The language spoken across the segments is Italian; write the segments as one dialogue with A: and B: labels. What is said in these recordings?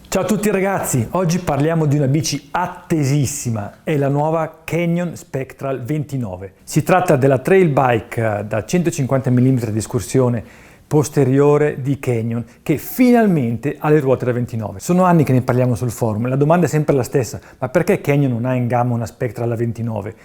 A: Ciao a tutti ragazzi, oggi parliamo di una bici attesissima, è la nuova Canyon Spectral 29. Si tratta della trail bike da 150 mm di escursione posteriore di Canyon che finalmente ha le ruote da 29. Sono anni che ne parliamo sul forum e la domanda è sempre la stessa, ma perché Canyon non ha in gamma una Spectral da 29?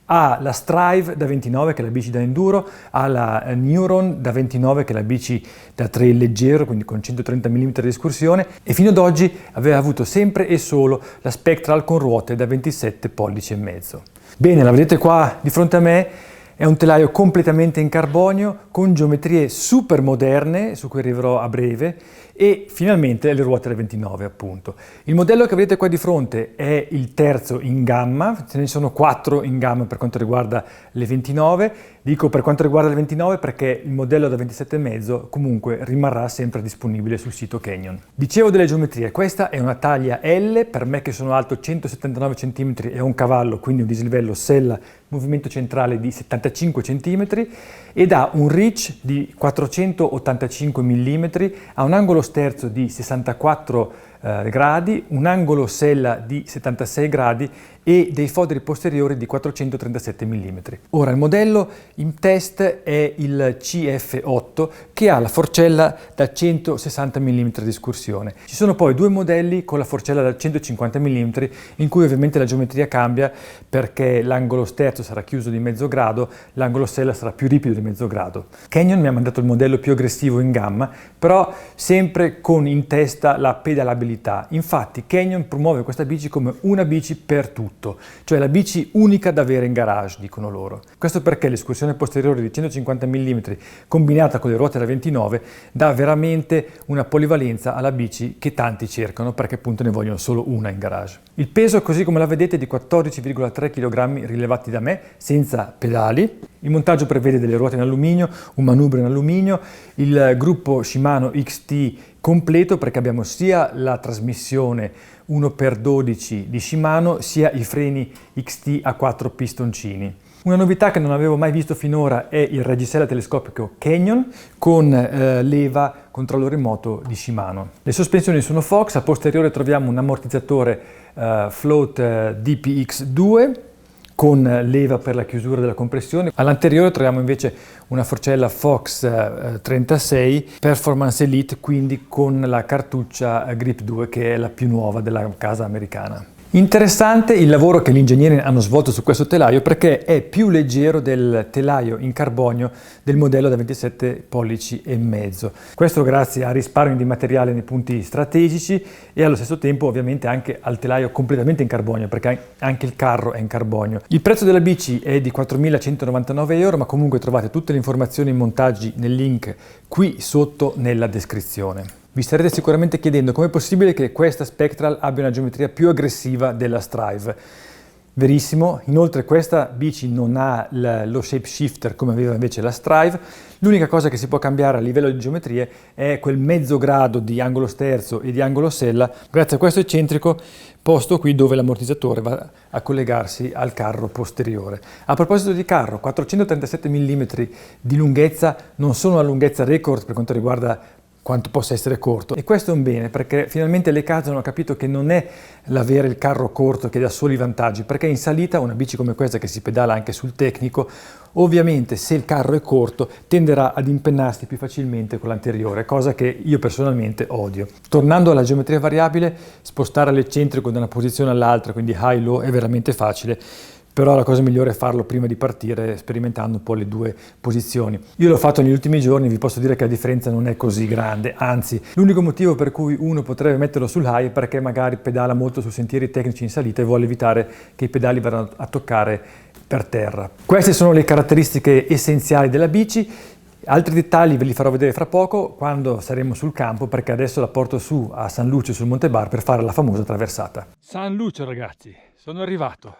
A: Ha la Strive da 29 che è la bici da enduro, ha la Neuron da 29 che è la bici da trail leggero, quindi con 130 mm di escursione, e fino ad oggi aveva avuto sempre e solo la Spectral con ruote da 27 pollici e mezzo. Bene, la vedete qua di fronte a me, è un telaio completamente in carbonio con geometrie super moderne su cui arriverò a breve e finalmente le ruote da 29 appunto. Il modello che vedete qua di fronte è il terzo in gamma, ce ne sono 4 in gamma per quanto riguarda le 29, dico per quanto riguarda le 29 perché il modello da 27,5 comunque rimarrà sempre disponibile sul sito Canyon. Dicevo delle geometrie, questa è una taglia L per me che sono alto 179 cm e ho un cavallo, quindi un dislivello sella movimento centrale di 75 cm ed ha un reach di 485 mm, ha un angolo sterzo di 64 gradi, un angolo sella di 76 gradi e dei foderi posteriori di 437 mm. Ora il modello in test è il CF8 che ha la forcella da 160 mm di escursione. Ci sono poi due modelli con la forcella da 150 mm in cui ovviamente la geometria cambia perché l'angolo sterzo sarà chiuso di mezzo grado, l'angolo sella sarà più ripido di mezzo grado. Canyon mi ha mandato il modello più aggressivo in gamma, però sempre con in testa la pedalabilità. Infatti Canyon promuove questa bici come una bici per tutto, cioè la bici unica da avere in garage, dicono loro. Questo perché l'escursione posteriore di 150 mm combinata con le ruote da 29 dà veramente una polivalenza alla bici che tanti cercano perché appunto ne vogliono solo una in garage. Il peso, così come la vedete, è di 14,3 kg rilevati da me, senza pedali. Il montaggio prevede delle ruote in alluminio, un manubrio in alluminio, il gruppo Shimano XT completo perché abbiamo sia la trasmissione 1x12 di Shimano sia i freni XT a 4 pistoncini. Una novità che non avevo mai visto finora è il reggisella telescopico Canyon con leva controllo remoto di Shimano. Le sospensioni sono Fox, a posteriore troviamo un ammortizzatore Float DPX2 con leva per la chiusura della compressione. All'anteriore troviamo invece una forcella Fox 36 Performance Elite, quindi con la cartuccia Grip 2 che è la più nuova della casa americana. Interessante il lavoro che gli ingegneri hanno svolto su questo telaio perché è più leggero del telaio in carbonio del modello da 27 pollici e mezzo. Questo grazie al risparmio di materiale nei punti strategici e allo stesso tempo ovviamente anche al telaio completamente in carbonio perché anche il carro è in carbonio. Il prezzo della bici è di 4.199 euro, ma comunque trovate tutte le informazioni e i montaggi nel link qui sotto nella descrizione. Vi starete sicuramente chiedendo com'è possibile che questa Spectral abbia una geometria più aggressiva della Strive. Verissimo, inoltre questa bici non ha lo shape shifter come aveva invece la Strive. L'unica cosa che si può cambiare a livello di geometrie è quel mezzo grado di angolo sterzo e di angolo sella grazie a questo eccentrico posto qui dove l'ammortizzatore va a collegarsi al carro posteriore. A proposito di carro, 437 mm di lunghezza non sono una lunghezza record per quanto riguarda quanto possa essere corto, e questo è un bene perché finalmente le case hanno capito che non è l'avere il carro corto che dà soli vantaggi, perché in salita una bici come questa che si pedala anche sul tecnico, ovviamente se il carro è corto tenderà ad impennarsi più facilmente con l'anteriore, cosa che io personalmente odio. Tornando alla geometria variabile, spostare l'eccentrico da una posizione all'altra, quindi high-low, è veramente facile. Però la cosa migliore è farlo prima di partire sperimentando un po' le due posizioni. Io l'ho fatto negli ultimi giorni, vi posso dire che la differenza non è così grande, anzi l'unico motivo per cui uno potrebbe metterlo sul high è perché magari pedala molto su sentieri tecnici in salita e vuole evitare che i pedali vadano a toccare per terra. Queste sono le caratteristiche essenziali della bici. Altri dettagli ve li farò vedere fra poco quando saremo sul campo, perché adesso la porto su a San Lucio sul Monte Bar per fare la famosa traversata. San Lucio ragazzi, sono arrivato.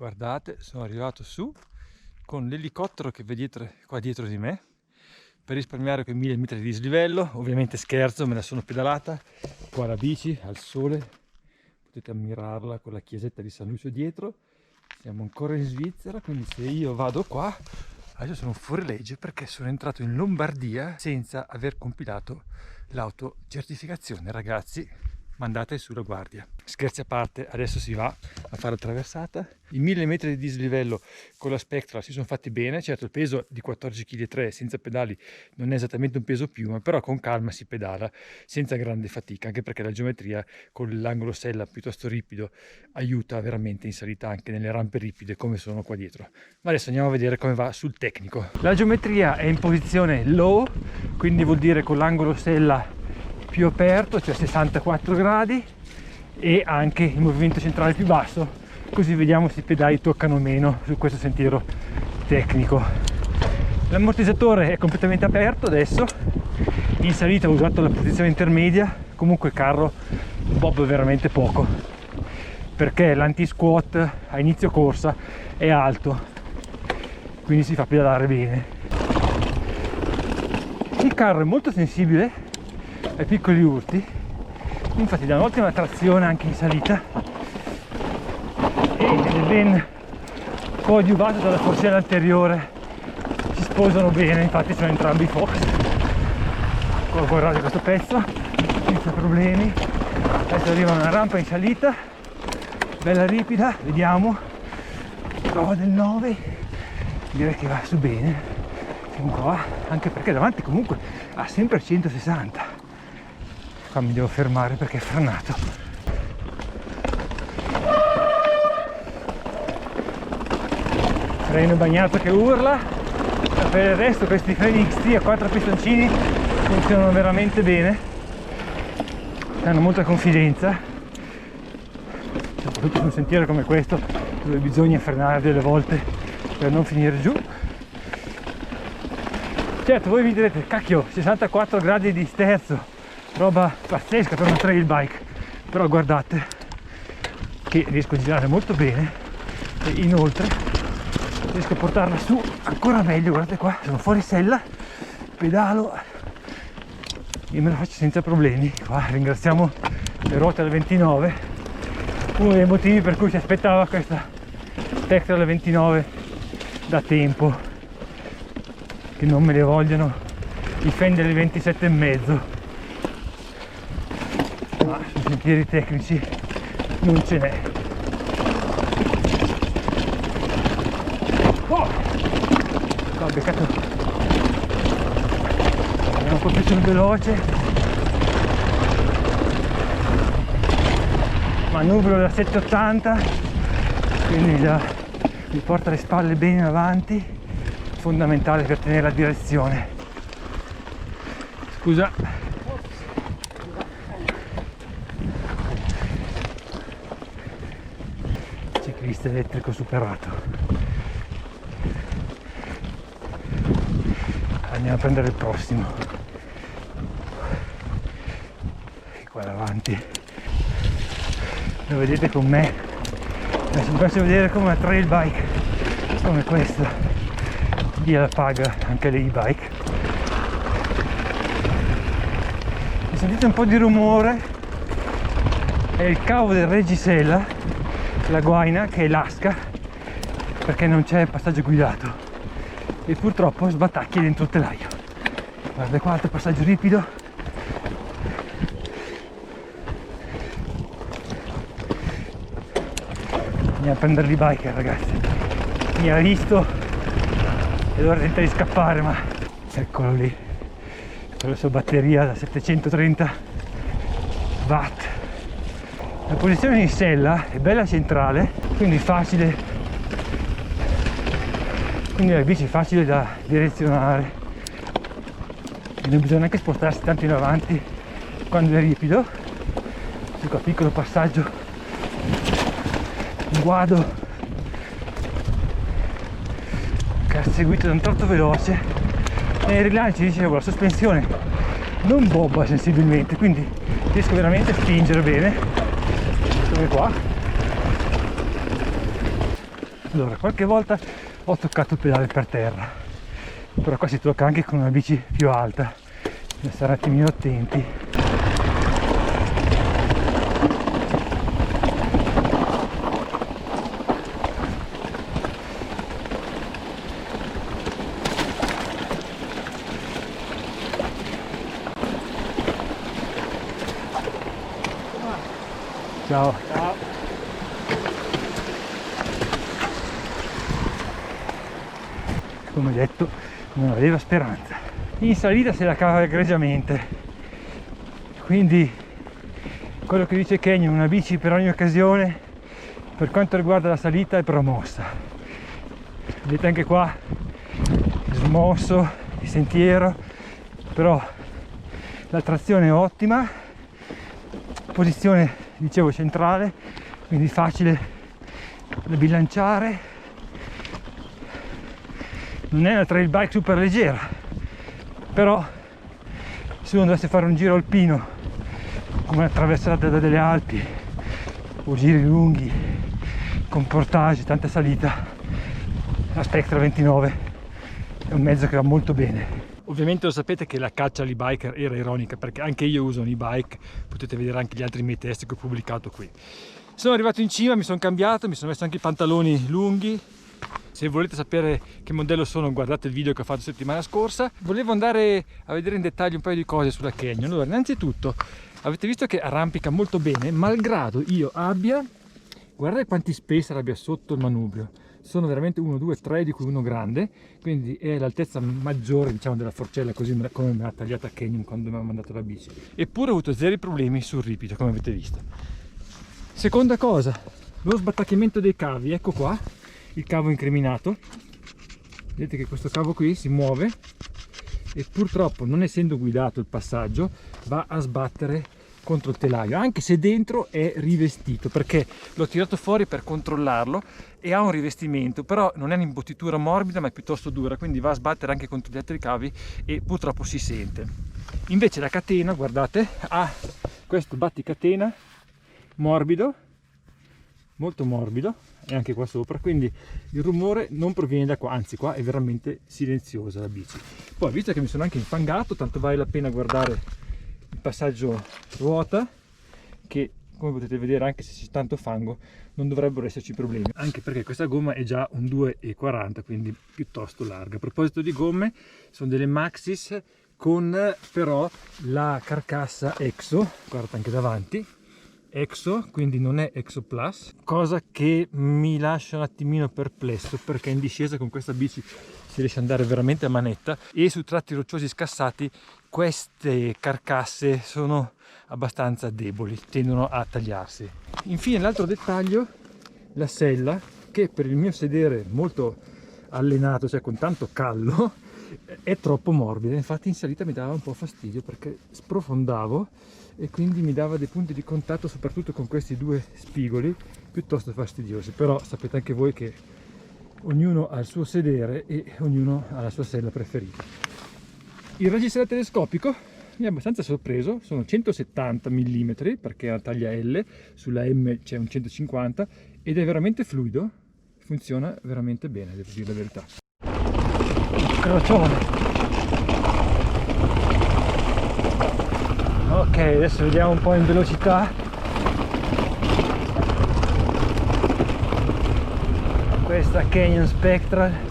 A: Guardate, sono arrivato su con l'elicottero che vedete qua dietro di me per risparmiare quei 1000 metri di dislivello. Ovviamente scherzo, me la sono pedalata. Qua la bici al sole, potete ammirarla con la chiesetta di San Lucio dietro. Siamo ancora in Svizzera, quindi se io vado qua, adesso sono fuori legge perché sono entrato in Lombardia senza aver compilato l'autocertificazione, ragazzi. mandate sulla guardia. Scherzi a parte, adesso si va a fare la traversata. I 1000 metri di dislivello con la Spectral si sono fatti bene. Certo, il peso di 14,3 kg senza pedali non è esattamente un peso piuma, però con calma si pedala senza grande fatica, anche perché la geometria con l'angolo sella piuttosto ripido aiuta veramente in salita anche nelle rampe ripide come sono qua dietro. Ma adesso andiamo a vedere come va sul tecnico. La geometria è in posizione low, quindi vuol dire con l'angolo sella più aperto, cioè 64 gradi, e anche il movimento centrale più basso, così vediamo se i pedali toccano meno su questo sentiero tecnico. L'ammortizzatore è completamente aperto adesso, in salita ho usato la posizione intermedia, comunque il carro bob veramente poco, perché l'anti-squat a inizio corsa è alto, quindi si fa pedalare bene. Il carro è molto sensibile ai piccoli urti, infatti dà un'ottima trazione anche in salita ed è ben coadiuvato dalla forcella anteriore, si sposano bene, infatti sono entrambi Fox. Guardate questo pezzo senza problemi. Adesso arriva una rampa in salita bella ripida, vediamo, prova del 9, direi che va su bene fin qua, anche perché davanti comunque ha sempre 160. Qua mi devo fermare perché è frenato. Freno bagnato che urla. Per il resto questi freni XT a 4 pistoncini funzionano veramente bene, danno molta confidenza, soprattutto su un sentiero come questo dove bisogna frenare delle volte per non finire giù. Certo, voi mi direte, cacchio, 64 gradi di sterzo, roba pazzesca per una trail bike, però guardate che riesco a girare molto bene e inoltre riesco a portarla su ancora meglio. Guardate qua, sono fuori sella, pedalo e me la faccio senza problemi. Qua ringraziamo le ruote del 29, uno dei motivi per cui si aspettava questa Spectral 29 da tempo, che non me le vogliono difendere il 27,5, ma sui sentieri tecnici non ce n'è. Oh! Qua ho beccato, andiamo un po' più sul veloce, manubrio da 780, quindi mi porta le spalle bene in avanti, fondamentale per tenere la direzione. Scusa. Ciclista elettrico superato. Andiamo a prendere il prossimo. E qua davanti lo vedete con me. Adesso vi faccio vedere come una trail bike come questa via la paga anche le e-bike. Se sentite un po' di rumore è il cavo del reggisella, la guaina che è lasca perché non c'è passaggio guidato e purtroppo sbatacchia dentro il telaio. Guarda qua, altro passaggio ripido. Andiamo a prendere l'e-biker, ragazzi. Mi ha visto e dovrà tentare di scappare, ma eccolo lì con la sua batteria da 730 watt. La posizione in sella è bella centrale, quindi facile, quindi la bici è facile da direzionare, non bisogna neanche spostarsi tanto in avanti quando è ripido. Questo qua piccolo passaggio, un guado che ha seguito da un tratto veloce e nei rilanci, dicevo, la sospensione non bobba sensibilmente, quindi riesco veramente a spingere bene. Dove qua? Allora, qualche volta ho toccato il pedale per terra, però qua si tocca anche con una bici più alta, bisogna stare un attimino attenti. Ciao.
B: Ciao.
A: Come detto, non aveva speranza. In salita se la cava egregiamente, quindi quello che dice Canyon, una bici per ogni occasione, per quanto riguarda la salita è promossa. Vedete anche qua smosso il sentiero, però la trazione è ottima, posizione dicevo centrale, quindi facile da bilanciare. Non è una trail bike super leggera, però se uno dovesse fare un giro alpino come una traversata delle Alpi o giri lunghi con portage, tanta salita, la Spectra 29 è un mezzo che va molto bene. Ovviamente lo sapete che la caccia agli biker era ironica, perché anche io uso un e-bike, potete vedere anche gli altri miei test che ho pubblicato qui. Sono arrivato in cima, mi sono cambiato, mi sono messo anche i pantaloni lunghi. Se volete sapere che modello sono, guardate il video che ho fatto settimana scorsa. Volevo andare a vedere in dettaglio un paio di cose sulla Canyon. Allora, innanzitutto avete visto che arrampica molto bene, malgrado io abbia, guardate quanti spacer abbia sotto il manubrio. Sono veramente 1, 2, 3, di cui uno grande, quindi è l'altezza maggiore, diciamo, della forcella, così come me l'ha tagliata Canyon quando mi ha mandato la bici. Eppure ho avuto zeri problemi sul ripido, come avete visto. Seconda cosa, lo sbattacchiamento dei cavi. Ecco qua il cavo incriminato, vedete che questo cavo qui si muove e purtroppo, non essendo guidato il passaggio, va a sbattere contro il telaio, anche se dentro è rivestito, perché l'ho tirato fuori per controllarlo e ha un rivestimento, però non è un'imbottitura morbida ma è piuttosto dura, quindi va a sbattere anche contro gli altri cavi e purtroppo si sente. Invece la catena, guardate, ha questo batticatena morbido, molto morbido, e anche qua sopra, quindi il rumore non proviene da qua, anzi qua è veramente silenziosa la bici. Poi, visto che mi sono anche infangato, tanto vale la pena guardare il passaggio ruota, che come potete vedere, anche se c'è tanto fango, non dovrebbero esserci problemi, anche perché questa gomma è già un 2,40, quindi piuttosto larga. A proposito di gomme, sono delle Maxxis con però la carcassa Exo, guardate anche davanti, Exo, quindi non è Exo Plus, cosa che mi lascia un attimino perplesso, perché in discesa con questa bici si riesce ad andare veramente a manetta, e su tratti rocciosi scassati queste carcasse sono abbastanza deboli, tendono a tagliarsi. Infine l'altro dettaglio, la sella, che per il mio sedere molto allenato, cioè con tanto callo, è troppo morbida. Infatti in salita mi dava un po' fastidio perché sprofondavo e quindi mi dava dei punti di contatto, soprattutto con questi due spigoli, piuttosto fastidiosi. Però sapete anche voi che ognuno ha il suo sedere e ognuno ha la sua sella preferita. Il reggiseno telescopico mi ha abbastanza sorpreso, sono 170 mm perché è una taglia L, sulla M c'è un 150 ed è veramente fluido, funziona veramente bene, devo dire la verità. Crocione. Ok, adesso vediamo un po' in velocità. Questa Canyon Spectral.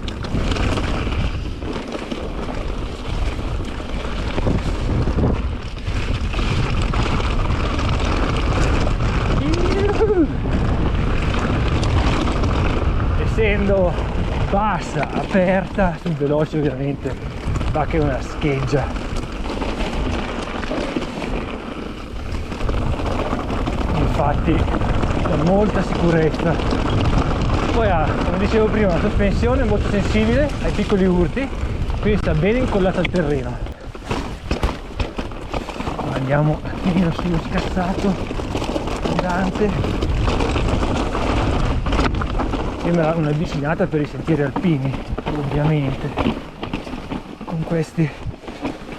A: Essendo bassa, aperta, sul veloce ovviamente va che una scheggia. Infatti c'è molta sicurezza. Poi ha, come dicevo prima, una sospensione molto sensibile ai piccoli urti, quindi sta bene incollata al terreno. Andiamo un attimino sullo scassato girante. Sembra una bicinata per i sentieri alpini, ovviamente, con questi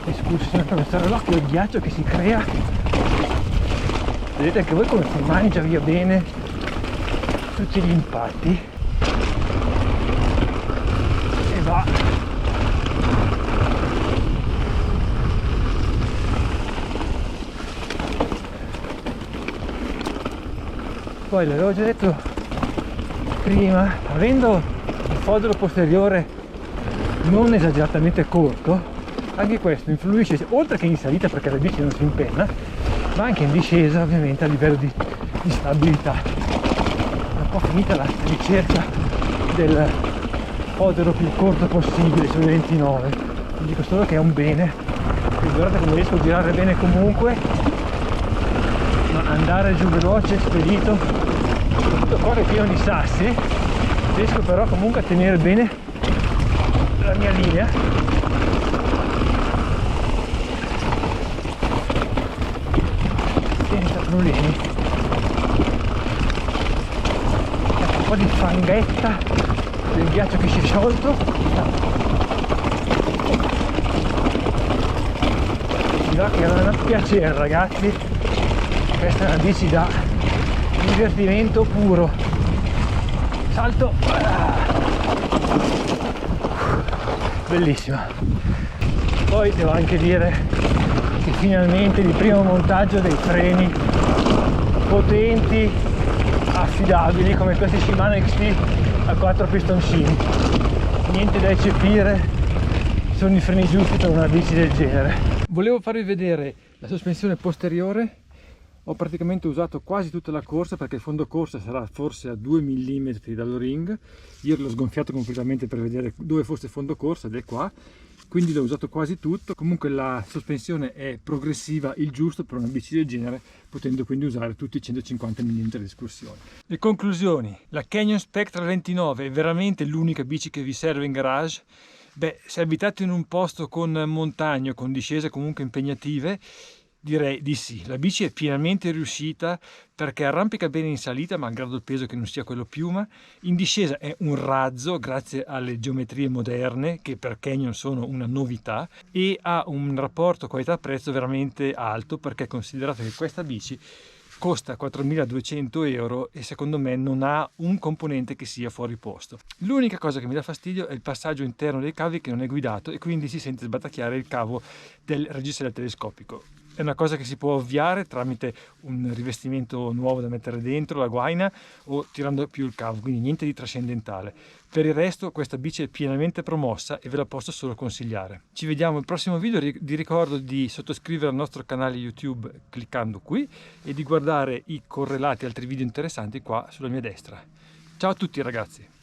A: escursioni attraversare l'occhio, il ghiaccio che si crea. Vedete anche voi come si mangia via bene tutti gli impatti e va. Poi l'avevo già detto prima, avendo il fodero posteriore non esageratamente corto, anche questo influisce oltre che in salita perché la bici non si impenna, ma anche in discesa ovviamente a livello di di stabilità. È un po' finita la ricerca del podero più corto possibile sul 29, vi dico solo che è un bene, e guardate come riesco a girare bene comunque, ma andare giù veloce, spedito, tutto qua che è pieno di sassi, riesco però comunque a tenere bene la mia linea. Senza problemi. Ecco un po' di fanghetta del ghiaccio che si è sciolto. Si va che è un piacere, ragazzi. Questa è una bici da divertimento puro. Salto. Bellissima. Poi devo anche dire che finalmente il primo montaggio dei freni potenti, affidabili come questi Shimano XT a 4 pistoncini, niente da eccepire, sono i freni giusti per una bici del genere. Volevo farvi vedere la sospensione posteriore. Ho praticamente usato quasi tutta la corsa perché il fondo corsa sarà forse a 2 mm dall'O-ring. Io l'ho sgonfiato completamente per vedere dove fosse il fondo corsa ed è qua, quindi l'ho usato quasi tutto. Comunque la sospensione è progressiva, il giusto per una bici del genere, potendo quindi usare tutti i 150 mm di escursione. Le conclusioni: la Canyon Spectral 29 è veramente l'unica bici che vi serve in garage. Beh, se abitate in un posto con montagna, con discese comunque impegnative, direi di sì. La bici è pienamente riuscita perché arrampica bene in salita, malgrado il peso che non sia quello piuma. In discesa è un razzo grazie alle geometrie moderne che per Canyon sono una novità, e ha un rapporto qualità-prezzo veramente alto, perché considerate che questa bici costa 4.200 euro e secondo me non ha un componente che sia fuori posto. L'unica cosa che mi dà fastidio è il passaggio interno dei cavi, che non è guidato, e quindi si sente sbatacchiare il cavo del registro del telescopico. È una cosa che si può ovviare tramite un rivestimento nuovo da mettere dentro la guaina o tirando più il cavo, quindi niente di trascendentale. Per il resto questa bici è pienamente promossa e ve la posso solo consigliare. Ci vediamo al prossimo video. Vi ricordo di sottoscrivere al nostro canale YouTube cliccando qui e di guardare i correlati altri video interessanti qua sulla mia destra. Ciao a tutti ragazzi!